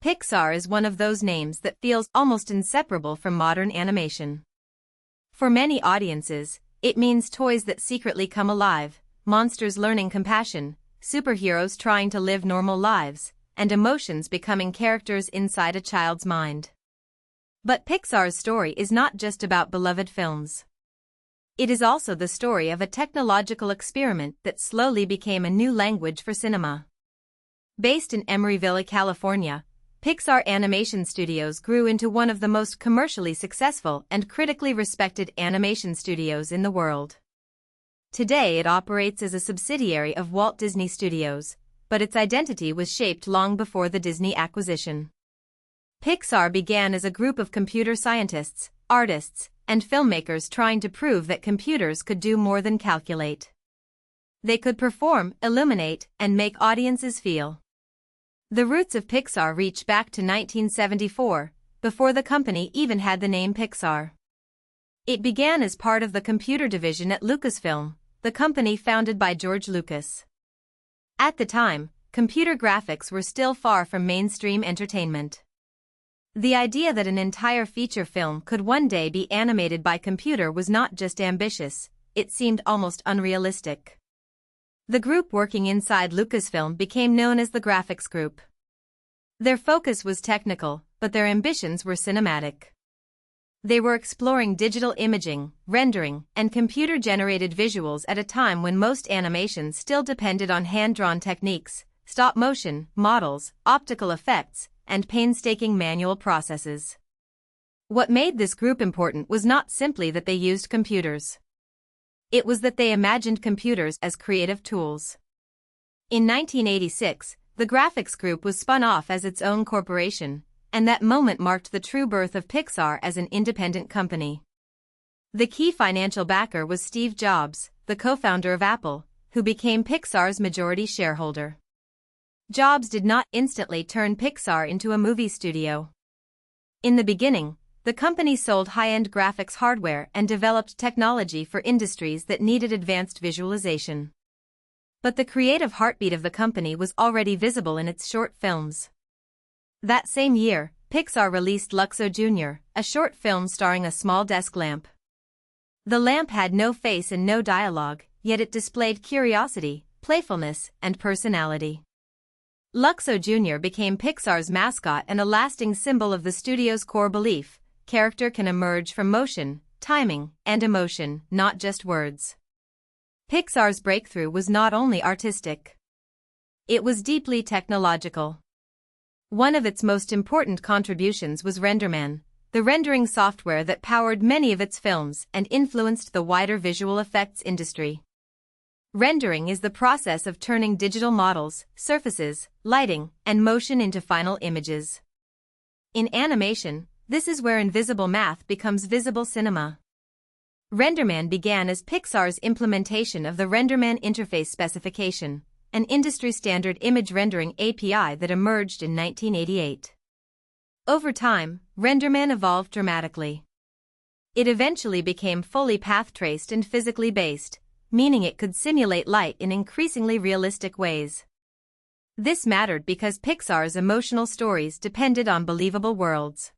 Pixar is one of those names that feels almost inseparable from modern animation. For many audiences, it means toys that secretly come alive, monsters learning compassion, superheroes trying to live normal lives, and emotions becoming characters inside a child's mind. But Pixar's story is not just about beloved films. It is also the story of a technological experiment that slowly became a new language for cinema. Based in Emeryville, California, Pixar Animation Studios grew into one of the most commercially successful and critically respected animation studios in the world. Today it operates as a subsidiary of Walt Disney Studios, but its identity was shaped long before the Disney acquisition. Pixar began as a group of computer scientists, artists, and filmmakers trying to prove that computers could do more than calculate. They could perform, illuminate, and make audiences feel. The roots of Pixar reach back to 1974, before the company even had the name Pixar. It began as part of the computer division at Lucasfilm, the company founded by George Lucas. At the time, computer graphics were still far from mainstream entertainment. The idea that an entire feature film could one day be animated by computer was not just ambitious, it seemed almost unrealistic. The group working inside Lucasfilm became known as the Graphics Group. Their focus was technical, but their ambitions were cinematic. They were exploring digital imaging, rendering, and computer-generated visuals at a time when most animation still depended on hand-drawn techniques, stop-motion, models, optical effects, and painstaking manual processes. What made this group important was not simply that they used computers. It was that they imagined computers as creative tools. In 1986, the Graphics Group was spun off as its own corporation, and that moment marked the true birth of Pixar as an independent company. The key financial backer was Steve Jobs, the co-founder of Apple, who became Pixar's majority shareholder. Jobs did not instantly turn Pixar into a movie studio. In the beginning, the company sold high-end graphics hardware and developed technology for industries that needed advanced visualization. But the creative heartbeat of the company was already visible in its short films. That same year, Pixar released Luxo Jr., a short film starring a small desk lamp. The lamp had no face and no dialogue, yet it displayed curiosity, playfulness, and personality. Luxo Jr. became Pixar's mascot and a lasting symbol of the studio's core belief: character can emerge from motion, timing, and emotion, not just words. Pixar's breakthrough was not only artistic. It was deeply technological. One of its most important contributions was RenderMan, the rendering software that powered many of its films and influenced the wider visual effects industry. Rendering is the process of turning digital models, surfaces, lighting, and motion into final images. In animation, this is where invisible math becomes visible cinema. RenderMan began as Pixar's implementation of the RenderMan interface specification, an industry-standard image rendering API that emerged in 1988. Over time, RenderMan evolved dramatically. It eventually became fully path-traced and physically based, meaning it could simulate light in increasingly realistic ways. This mattered because Pixar's emotional stories depended on believable worlds.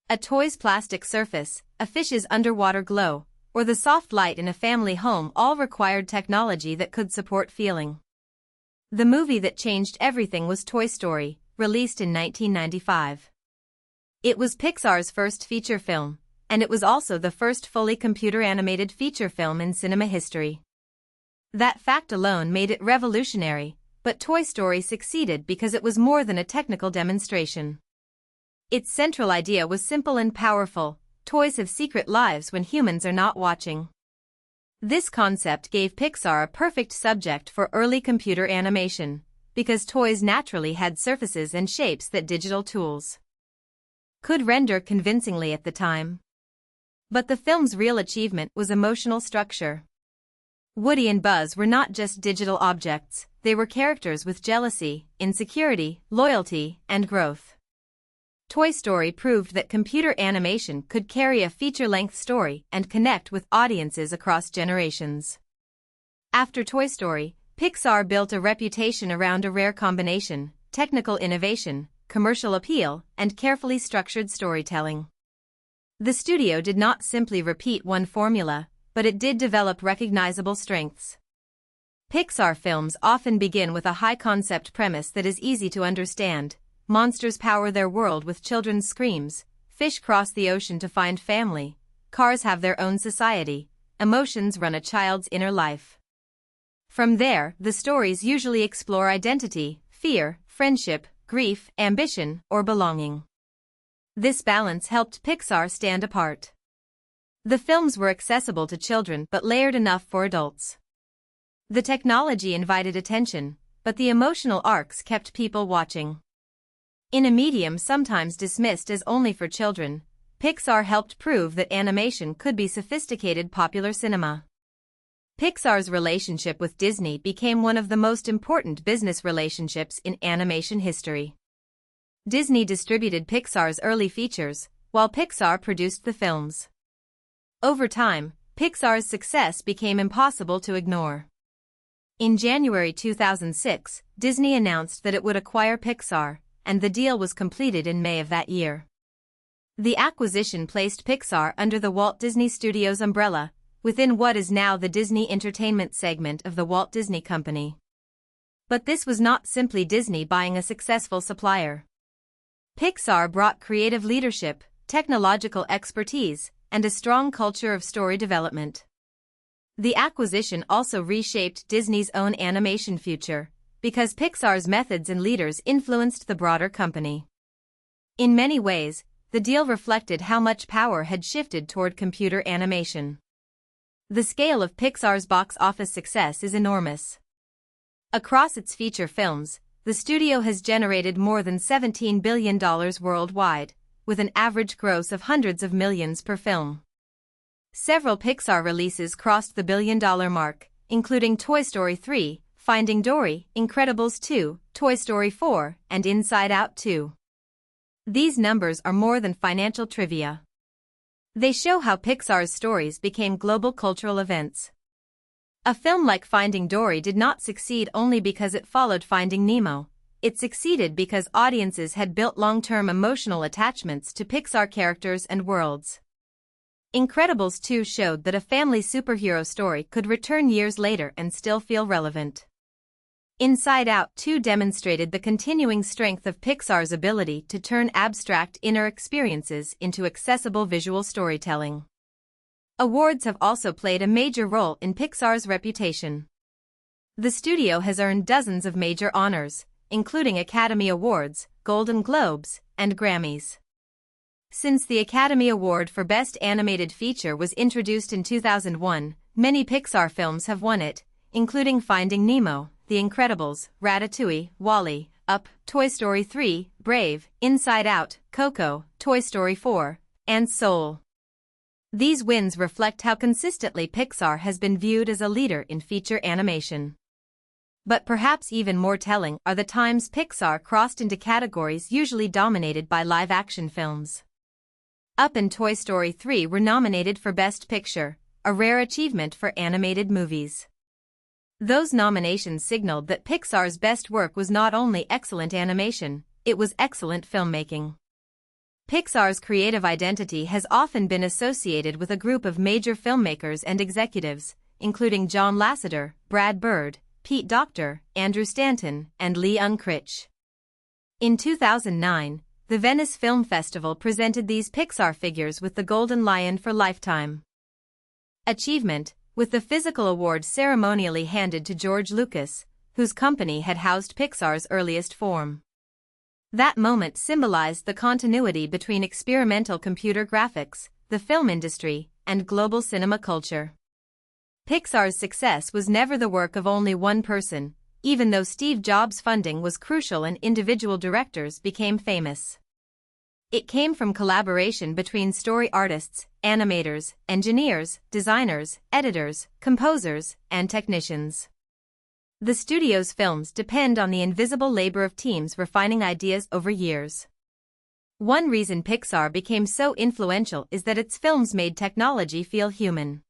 A toy's plastic surface, a fish's underwater glow, or the soft light in a family home all required technology that could support feeling. The movie that changed everything was Toy Story, released in 1995. It was Pixar's first feature film, and it was also the first fully computer-animated feature film in cinema history. That fact alone made it revolutionary, but Toy Story succeeded because it was more than a technical demonstration. Its central idea was simple and powerful: toys have secret lives when humans are not watching. This concept gave Pixar a perfect subject for early computer animation, because toys naturally had surfaces and shapes that digital tools could render convincingly at the time. But the film's real achievement was emotional structure. Woody and Buzz were not just digital objects, they were characters with jealousy, insecurity, loyalty, and growth. Toy Story proved that computer animation could carry a feature-length story and connect with audiences across generations. After Toy Story, Pixar built a reputation around a rare combination: technical innovation, commercial appeal, and carefully structured storytelling. The studio did not simply repeat one formula, but it did develop recognizable strengths. Pixar films often begin with a high-concept premise that is easy to understand. Monsters power their world with children's screams, fish cross the ocean to find family, cars have their own society, emotions run a child's inner life. From there, the stories usually explore identity, fear, friendship, grief, ambition, or belonging. This balance helped Pixar stand apart. The films were accessible to children but layered enough for adults. The technology invited attention, but the emotional arcs kept people watching. In a medium sometimes dismissed as only for children, Pixar helped prove that animation could be sophisticated popular cinema. Pixar's relationship with Disney became one of the most important business relationships in animation history. Disney distributed Pixar's early features, while Pixar produced the films. Over time, Pixar's success became impossible to ignore. In January 2006, Disney announced that it would acquire Pixar, and the deal was completed in May of that year. The acquisition placed Pixar under the Walt Disney Studios umbrella, within what is now the Disney Entertainment segment of the Walt Disney Company. But this was not simply Disney buying a successful supplier. Pixar brought creative leadership, technological expertise, and a strong culture of story development. The acquisition also reshaped Disney's own animation future, because Pixar's methods and leaders influenced the broader company. In many ways, the deal reflected how much power had shifted toward computer animation. The scale of Pixar's box office success is enormous. Across its feature films, the studio has generated more than $17 billion worldwide, with an average gross of hundreds of millions per film. Several Pixar releases crossed the billion-dollar mark, including Toy Story 3, Finding Dory, Incredibles 2, Toy Story 4, and Inside Out 2. These numbers are more than financial trivia. They show how Pixar's stories became global cultural events. A film like Finding Dory did not succeed only because it followed Finding Nemo. It succeeded because audiences had built long-term emotional attachments to Pixar characters and worlds. Incredibles 2 showed that a family superhero story could return years later and still feel relevant. Inside Out 2 demonstrated the continuing strength of Pixar's ability to turn abstract inner experiences into accessible visual storytelling. Awards have also played a major role in Pixar's reputation. The studio has earned dozens of major honors, including Academy Awards, Golden Globes, and Grammys. Since the Academy Award for Best Animated Feature was introduced in 2001, many Pixar films have won it, including Finding Nemo, The Incredibles, Ratatouille, WALL-E, Up, Toy Story 3, Brave, Inside Out, Coco, Toy Story 4, and Soul. These wins reflect how consistently Pixar has been viewed as a leader in feature animation. But perhaps even more telling are the times Pixar crossed into categories usually dominated by live-action films. Up and Toy Story 3 were nominated for Best Picture, a rare achievement for animated movies. Those nominations signaled that Pixar's best work was not only excellent animation, it was excellent filmmaking. Pixar's creative identity has often been associated with a group of major filmmakers and executives, including John Lasseter, Brad Bird, Pete Docter, Andrew Stanton, and Lee Unkrich. In 2009, the Venice Film Festival presented these Pixar figures with the Golden Lion for Lifetime Achievement, with the physical award ceremonially handed to George Lucas, whose company had housed Pixar's earliest form. That moment symbolized the continuity between experimental computer graphics, the film industry, and global cinema culture. Pixar's success was never the work of only one person, even though Steve Jobs' funding was crucial and individual directors became famous. It came from collaboration between story artists, animators, engineers, designers, editors, composers, and technicians. The studio's films depend on the invisible labor of teams refining ideas over years. One reason Pixar became so influential is that its films made technology feel human.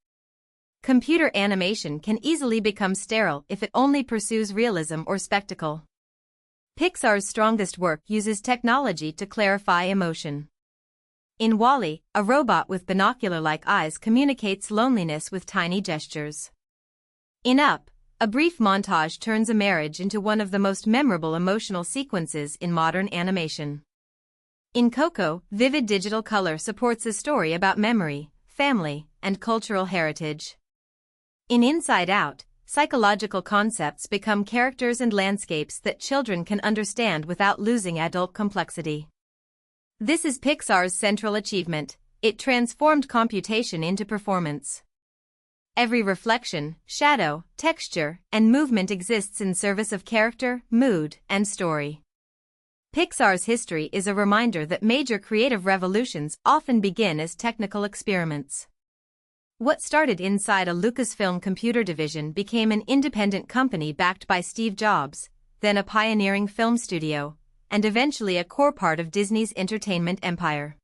Computer animation can easily become sterile if it only pursues realism or spectacle. Pixar's strongest work uses technology to clarify emotion. In WALL-E, a robot with binocular-like eyes communicates loneliness with tiny gestures. In Up, a brief montage turns a marriage into one of the most memorable emotional sequences in modern animation. In Coco, vivid digital color supports a story about memory, family, and cultural heritage. In Inside Out, psychological concepts become characters and landscapes that children can understand without losing adult complexity. This is Pixar's central achievement. It transformed computation into performance. Every reflection, shadow, texture, and movement exists in service of character, mood, and story. Pixar's history is a reminder that major creative revolutions often begin as technical experiments. What started inside a Lucasfilm computer division became an independent company backed by Steve Jobs, then a pioneering film studio, and eventually a core part of Disney's entertainment empire.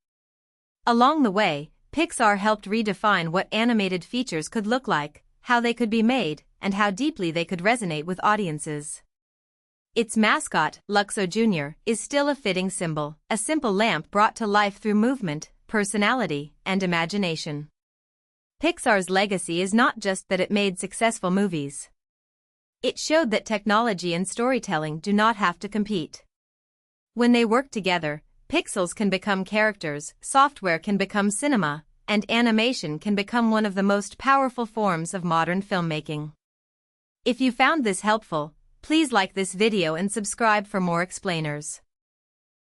Along the way, Pixar helped redefine what animated features could look like, how they could be made, and how deeply they could resonate with audiences. Its mascot, Luxo Jr., is still a fitting symbol, a simple lamp brought to life through movement, personality, and imagination. Pixar's legacy is not just that it made successful movies. It showed that technology and storytelling do not have to compete. When they work together, pixels can become characters, software can become cinema, and animation can become one of the most powerful forms of modern filmmaking. If you found this helpful, please like this video and subscribe for more explainers.